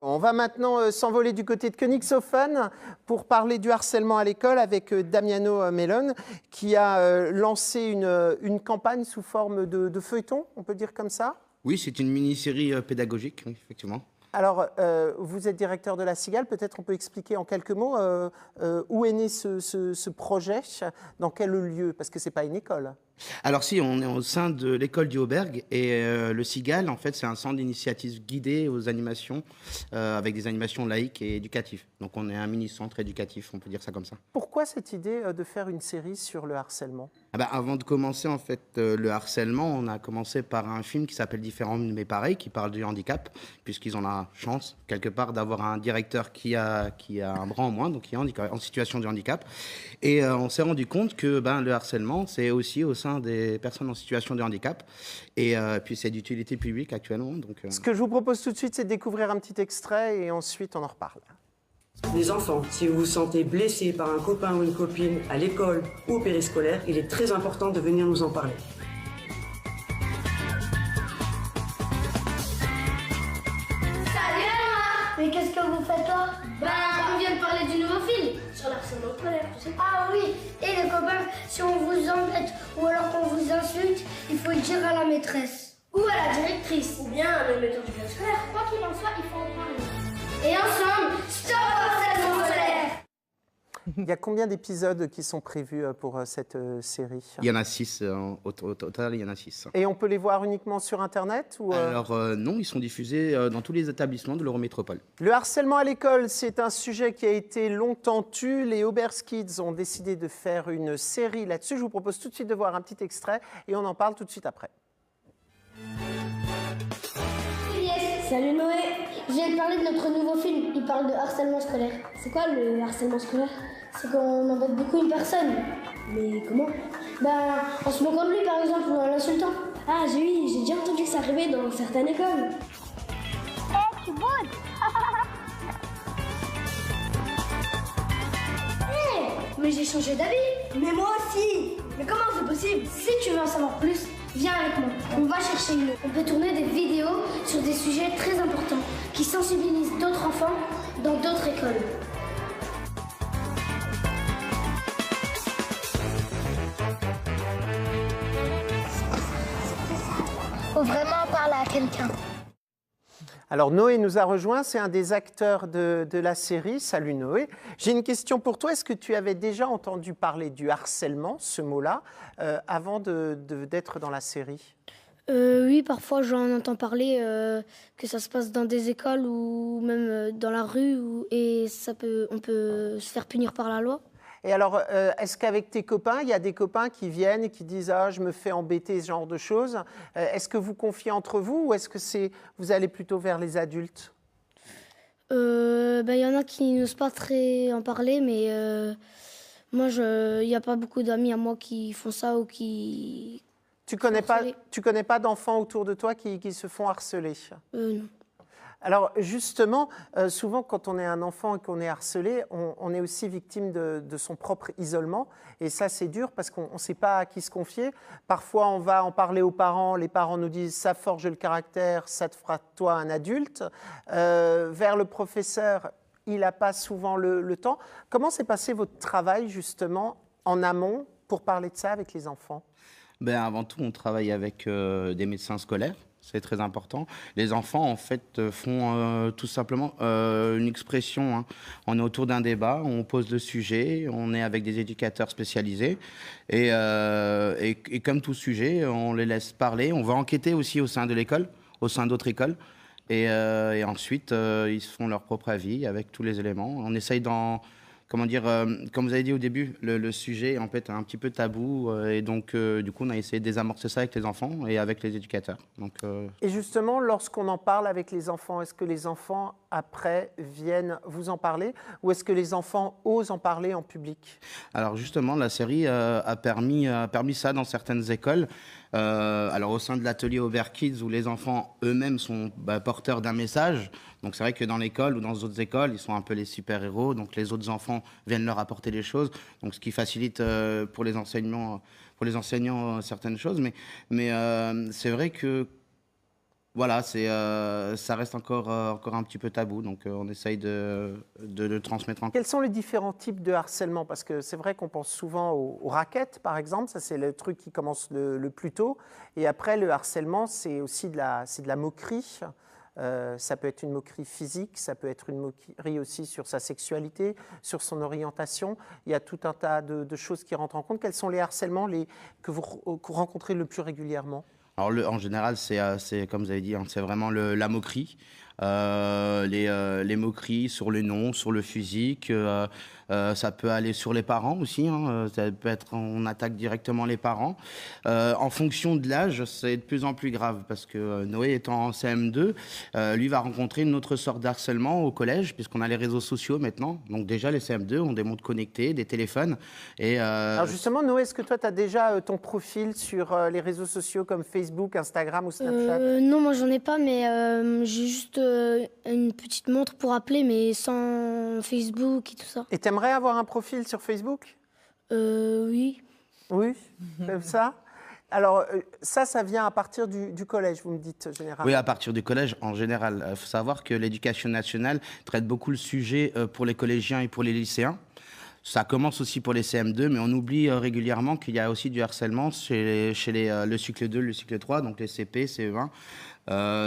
On va maintenant s'envoler du côté de Königshofen pour parler du harcèlement à l'école avec Damiano Melon qui a lancé une campagne sous forme de feuilleton, on peut dire comme ça. Oui, c'est une mini-série pédagogique, oui, effectivement. Alors, vous êtes directeur de la Cigale, peut-être on peut expliquer en quelques mots où est né ce projet, dans quel lieu, parce que ce n'est pas une école. Alors si, on est au sein de l'école du Auberg et le Cigale, en fait, c'est un centre d'initiative guidé aux animations, avec des animations laïques et éducatives. Donc on est un mini-centre éducatif, on peut dire ça comme ça. Pourquoi cette idée de faire une série sur le harcèlement ? Avant de commencer en fait le harcèlement, on a commencé par un film qui s'appelle Différents mais pareil, qui parle du handicap, puisqu'ils ont la chance quelque part d'avoir un directeur qui a un bras en moins, donc qui est en situation de handicap. Et on s'est rendu compte que le harcèlement, c'est aussi au sein des personnes en situation de handicap, et puis c'est d'utilité publique actuellement. Donc, Ce que je vous propose tout de suite, c'est de découvrir un petit extrait et ensuite on en reparle. Les enfants, si vous vous sentez blessé par un copain ou une copine à l'école ou au périscolaire, il est très important de venir nous en parler. Salut Emma! Mais qu'est-ce que vous faites là? On vient de parler du nouveau film sur l'harcèlement scolaire, tu sais. Ah oui, et les copains, si on vous embête ou alors qu'on vous insulte, il faut le dire à la maîtresse. Ou à la directrice. Ou bien à le maître du scolaire. Quoi qu'il en soit, il faut en parler. Et ensemble, stop harcèlement scolaire! Il y a combien d'épisodes qui sont prévus pour cette série ? il y en a 6, au total, il y en a 6. Et on peut les voir uniquement sur Internet ou Alors non, ils sont diffusés dans tous les établissements de l'Eurométropole. Le harcèlement à l'école, c'est un sujet qui a été longtemps tu. Les Aubers Kids ont décidé de faire une série là-dessus. Je vous propose tout de suite de voir un petit extrait et on en parle tout de suite après. Salut Noé, je viens de parler de notre nouveau film, il parle de harcèlement scolaire. C'est quoi le harcèlement scolaire? C'est quand on embête beaucoup une personne. Mais comment? En se moquant de lui par exemple, ou en l'insultant. Ah j'ai déjà entendu que ça arrivait dans certaines écoles. Hé, tu boudes. Hé, mais j'ai changé d'avis. Mais moi aussi. Mais comment c'est possible? Si tu veux en savoir plus, viens avec moi. On va chercher une. On peut tourner des vidéos sur des sujets très importants qui sensibilisent d'autres enfants dans d'autres écoles. Faut vraiment parler à quelqu'un. Alors Noé nous a rejoint, c'est un des acteurs de la série. Salut Noé. J'ai une question pour toi. Est-ce que tu avais déjà entendu parler du harcèlement, ce mot-là, avant d'être dans la série ? Oui, parfois j'en entends parler, que ça se passe dans des écoles ou même dans la rue, et on peut se faire punir par la loi. Et alors, est-ce qu'avec tes copains, il y a des copains qui viennent et qui disent « Ah, je me fais embêter », ce genre de choses. Est-ce que vous confiez entre vous ou est-ce que vous allez plutôt vers les adultes ? Il y en a qui n'osent pas très en parler, mais moi, il n'y a pas beaucoup d'amis à moi qui font ça ou qui... Tu connais pas d'enfants autour de toi qui se font harceler ? Non. Alors justement, souvent quand on est un enfant et qu'on est harcelé, on est aussi victime de son propre isolement. Et ça, c'est dur parce qu'on ne sait pas à qui se confier. Parfois, on va en parler aux parents. Les parents nous disent « ça forge le caractère, ça te fera de toi un adulte ». Vers le professeur, il n'a pas souvent le temps. Comment s'est passé votre travail justement en amont pour parler de ça avec les enfants ? Avant tout, on travaille avec des médecins scolaires. C'est très important. Les enfants, en fait, font tout simplement une expression. Hein. On est autour d'un débat, on pose le sujet, on est avec des éducateurs spécialisés. Et comme tout sujet, on les laisse parler. On va enquêter aussi au sein de l'école, au sein d'autres écoles. Et ensuite, ils se font leur propre avis avec tous les éléments. On essaye comme vous avez dit au début, le sujet en fait est un petit peu tabou et donc du coup on a essayé de désamorcer ça avec les enfants et avec les éducateurs. Et justement, lorsqu'on en parle avec les enfants, est-ce que les enfants après viennent vous en parler ou est-ce que les enfants osent en parler en public ? Alors justement, la série a permis ça dans certaines écoles. Alors au sein de l'atelier Aubert Kids où les enfants eux-mêmes sont porteurs d'un message. Donc c'est vrai que dans l'école ou dans d'autres écoles, ils sont un peu les super-héros. Donc les autres enfants viennent leur apporter des choses. Donc ce qui facilite pour les enseignants certaines choses. Mais c'est vrai que Voilà, ça reste encore un petit peu tabou, donc on essaye de le transmettre en. Quels sont les différents types de harcèlement? Parce que c'est vrai qu'on pense souvent aux raquettes, par exemple, ça c'est le truc qui commence le plus tôt. Et après, le harcèlement, c'est aussi de la moquerie. Ça peut être une moquerie physique, ça peut être une moquerie aussi sur sa sexualité, sur son orientation. Il y a tout un tas de choses qui rentrent en compte. Quels sont les harcèlements que vous rencontrez le plus régulièrement? Alors en général, c'est comme vous avez dit, hein, c'est vraiment la moquerie. Les moqueries sur le nom, sur le physique. Ça peut aller sur les parents aussi. Hein, ça peut être, on attaque directement les parents. En fonction de l'âge, c'est de plus en plus grave parce que Noé étant en CM2, lui va rencontrer une autre sorte d'harcèlement au collège puisqu'on a les réseaux sociaux maintenant. Donc déjà, les CM2 ont des montres connectées, des téléphones. Alors justement, Noé, est-ce que toi, tu as déjà ton profil sur les réseaux sociaux comme Facebook, Instagram ou Snapchat? Non, moi j'en ai pas, mais j'ai juste une petite montre pour appeler, mais sans Facebook et tout ça. Et t'aimerais avoir un profil sur Facebook? Oui. Oui, comme ça. Alors ça vient à partir du collège, vous me dites généralement. Oui, à partir du collège en général. Il faut savoir que l'éducation nationale traite beaucoup le sujet pour les collégiens et pour les lycéens. Ça commence aussi pour les CM2, mais on oublie régulièrement qu'il y a aussi du harcèlement chez le cycle 2, le cycle 3, donc les CP, CE1.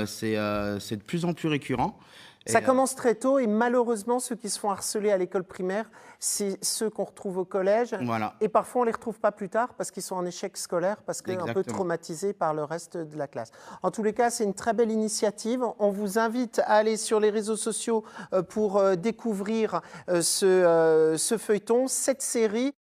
C'est de plus en plus récurrent. Ça commence très tôt et malheureusement, ceux qui se font harceler à l'école primaire, c'est ceux qu'on retrouve au collège. Voilà. Et parfois, on ne les retrouve pas plus tard parce qu'ils sont en échec scolaire, parce qu'un peu traumatisés par le reste de la classe. En tous les cas, c'est une très belle initiative. On vous invite à aller sur les réseaux sociaux pour découvrir ce feuilleton, cette série.